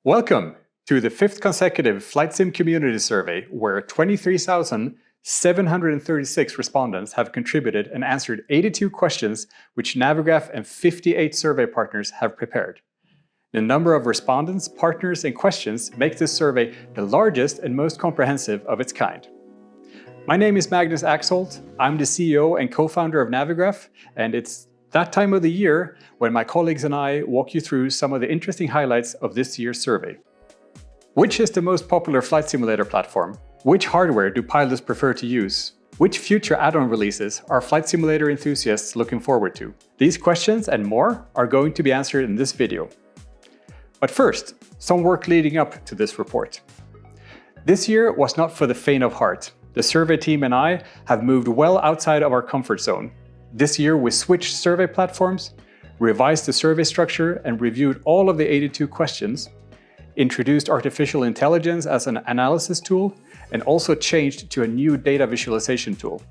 Welcome to the fifth consecutive FlightSim community survey, where 23,736 respondents have contributed and answered 82 questions which Navigraph and 58 survey partners have prepared. The number of respondents, partners, and questions make this survey the largest and most comprehensive of its kind. My name is Magnus Axholt. I'm the CEO and co-founder of Navigraph, and it's that time of the year when my colleagues and I walk you through some of the interesting highlights of this year's survey. Which is the most popular flight simulator platform? Which hardware do pilots prefer to use? Which future add-on releases are flight simulator enthusiasts looking forward to? These questions and more are going to be answered in this video. But first, some work leading up to this report. This year was not for the faint of heart. The survey team and I have moved well outside of our comfort zone. This year we switched survey platforms, revised the survey structure and reviewed all of the 82 questions, introduced artificial intelligence as an analysis tool, and also changed to a new data visualization tool.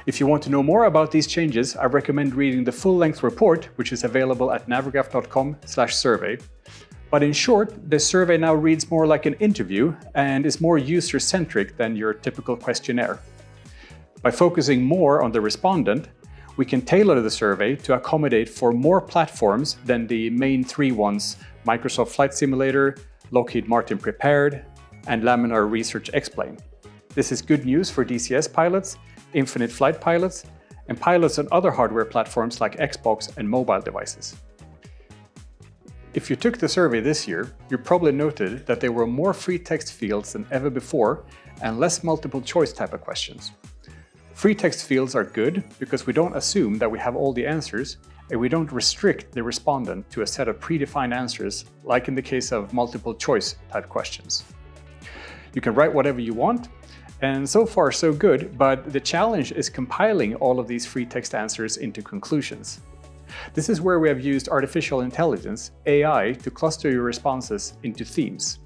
If you want to know more about these changes, I recommend reading the full-length report, which is available at navigraph.com/survey. But in short, the survey now reads more like an interview and is more user-centric than your typical questionnaire. By focusing more on the respondent, we can tailor the survey to accommodate for more platforms than the main three ones: Microsoft Flight Simulator, Lockheed Martin Prepared, and Laminar Research X-Plane. This is good news for DCS pilots, infinite flight pilots, and pilots on other hardware platforms like Xbox and mobile devices. If you took the survey this year, you probably noted that there were more free text fields than ever before and less multiple choice type of questions. Free text fields are good because we don't assume that we have all the answers, and we don't restrict the respondent to a set of predefined answers, like in the case of multiple choice type questions. You can write whatever you want, and so far so good, but the challenge is compiling all of these free text answers into conclusions. This is where we have used artificial intelligence, AI, to cluster your responses into themes.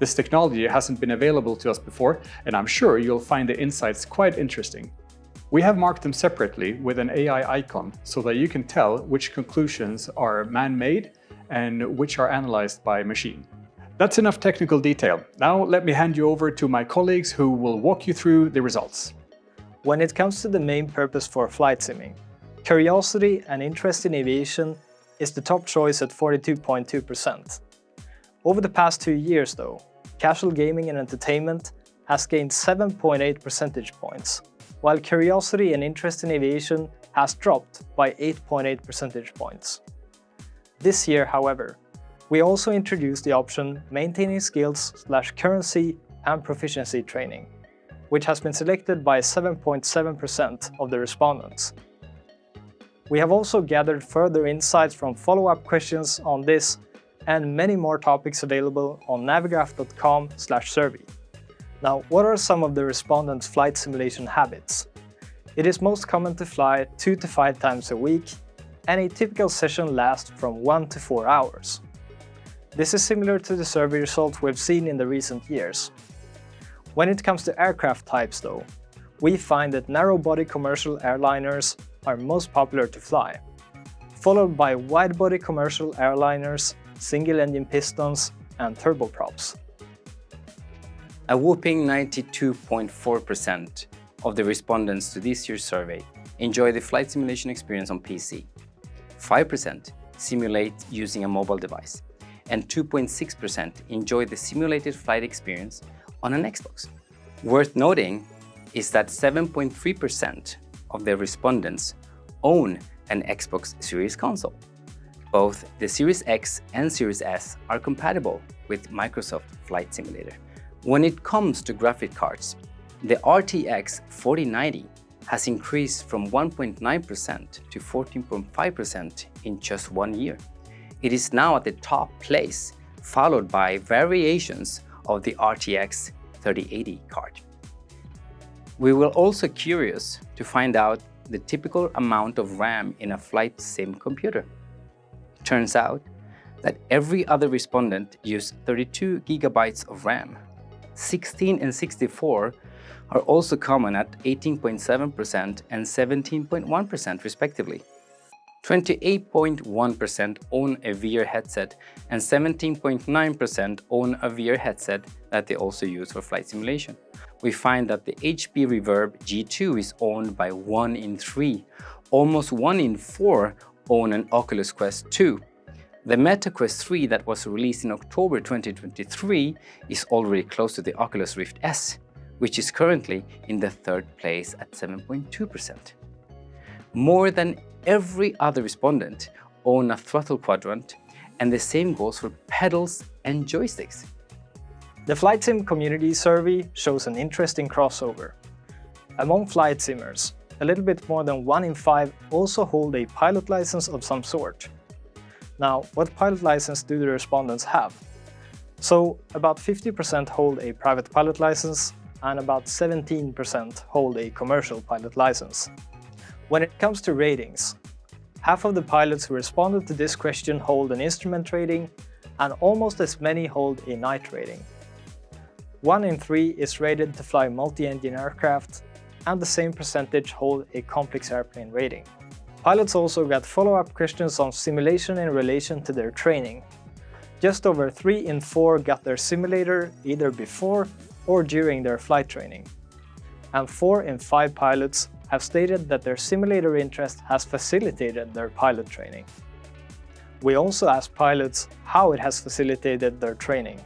This technology hasn't been available to us before, and I'm sure you'll find the insights quite interesting. We have marked them separately with an AI icon so that you can tell which conclusions are man-made and which are analyzed by machine. That's enough technical detail. Now let me hand you over to my colleagues who will walk you through the results. When it comes to the main purpose for flight simming, curiosity and interest in aviation is the top choice at 42.2%. Over the past 2 years though, casual gaming and entertainment has gained 7.8 percentage points, while curiosity and interest in aviation has dropped by 8.8 percentage points. This year, however, we also introduced the option Maintaining Skills/Currency and Proficiency Training, which has been selected by 7.7% of the respondents. We have also gathered further insights from follow-up questions on this and many more topics available on navigraph.com/survey. Now, what are some of the respondents' flight simulation habits? It is most common to fly 2 to 5 times a week, and a typical session lasts from 1 to 4 hours. This is similar to the survey results we've seen in the recent years. When it comes to aircraft types though, we find that narrow-body commercial airliners are most popular to fly, followed by wide-body commercial airliners, single-engine pistons, and turboprops. A whopping 92.4% of the respondents to this year's survey enjoy the flight simulation experience on PC. 5% simulate using a mobile device, and 2.6% enjoy the simulated flight experience on an Xbox. Worth noting is that 7.3% of the respondents own an Xbox Series console. Both the Series X and Series S are compatible with Microsoft Flight Simulator. When it comes to graphic cards, the RTX 4090 has increased from 1.9% to 14.5% in just 1 year. It is now at the top place, followed by variations of the RTX 3080 card. We were also curious to find out the typical amount of RAM in a flight sim computer. Turns out that every other respondent used 32 gigabytes of RAM. 16 and 64 are also common at 18.7% and 17.1% respectively. 28.1% own a VR headset and 17.9% own a VR headset that they also use for flight simulation. We find that the HP Reverb G2 is owned by 1 in 3. Almost 1 in 4 own an Oculus Quest 2. The Meta Quest 3 that was released in October 2023 is already close to the Oculus Rift S, which is currently in the 3rd place at 7.2%. More than every other respondent own a throttle quadrant, and the same goes for pedals and joysticks. The FlightSim community survey shows an interesting crossover. Among flight simmers, a little bit more than 1 in 5 also hold a pilot license of some sort. Now, what pilot license do the respondents have? So, about 50% hold a private pilot license and about 17% hold a commercial pilot license. When it comes to ratings, half of the pilots who responded to this question hold an instrument rating, and almost as many hold a night rating. 1 in 3 is rated to fly multi-engine aircraft, and the same percentage hold a complex airplane rating. Pilots also got follow-up questions on simulation in relation to their training. Just over 3 in 4 got their simulator either before or during their flight training. And 4 in 5 pilots have stated that their simulator interest has facilitated their pilot training. We also asked pilots how it has facilitated their training.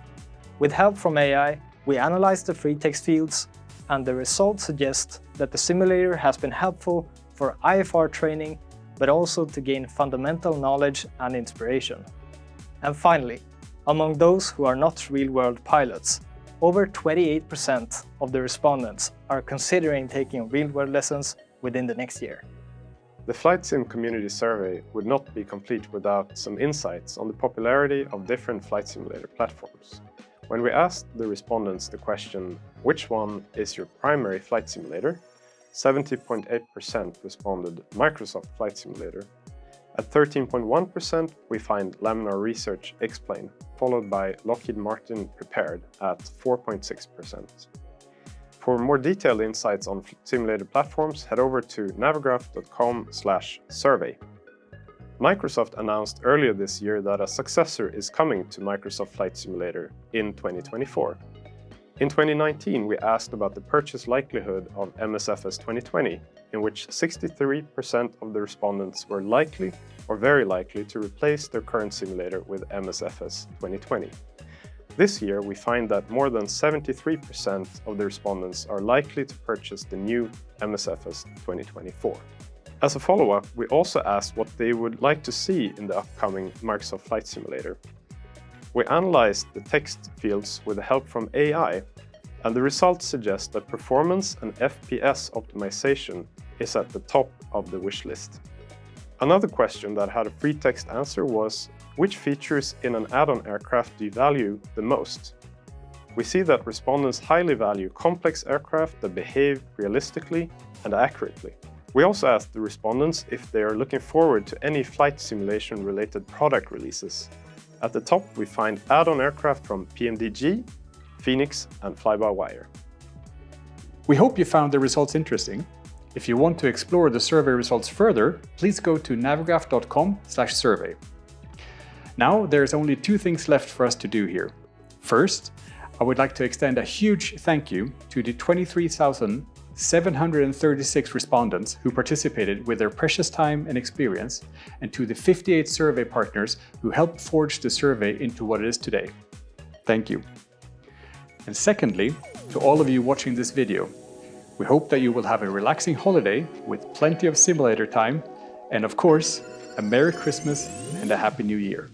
With help from AI, we analyzed the free text fields, and the results suggest that the simulator has been helpful for IFR training, but also to gain fundamental knowledge and inspiration. And finally, among those who are not real-world pilots, over 28% of the respondents are considering taking real-world lessons within the next year. The FlightSim community survey would not be complete without some insights on the popularity of different flight simulator platforms. When we asked the respondents the question, which one is your primary flight simulator? 70.8% responded Microsoft Flight Simulator. At 13.1%, we find Laminar Research Explain, followed by Lockheed Martin Prepared at 4.6%. For more detailed insights on simulator platforms, head over to navigraph.com/survey. Microsoft announced earlier this year that a successor is coming to Microsoft Flight Simulator in 2024. In 2019, we asked about the purchase likelihood of MSFS 2020, in which 63% of the respondents were likely or very likely to replace their current simulator with MSFS 2020. This year, we find that more than 73% of the respondents are likely to purchase the new MSFS 2024. As a follow-up, we also asked what they would like to see in the upcoming Microsoft Flight Simulator. We analyzed the text fields with the help from AI, and the results suggest that performance and FPS optimization is at the top of the wish list. Another question that had a free text answer was, which features in an add-on aircraft do you value the most? We see that respondents highly value complex aircraft that behave realistically and accurately. We also asked the respondents if they are looking forward to any flight simulation-related product releases. At the top, we find add-on aircraft from PMDG, Phoenix, and Fly-by-Wire. We hope you found the results interesting. If you want to explore the survey results further, please go to navigraph.com/survey. Now, there's only 2 things left for us to do here. First, I would like to extend a huge thank you to the 23,736 respondents who participated with their precious time and experience, and to the 58 survey partners who helped forge the survey into what it is today. Thank you. And secondly, to all of you watching this video, we hope that you will have a relaxing holiday with plenty of simulator time, and of course, a Merry Christmas and a Happy New Year.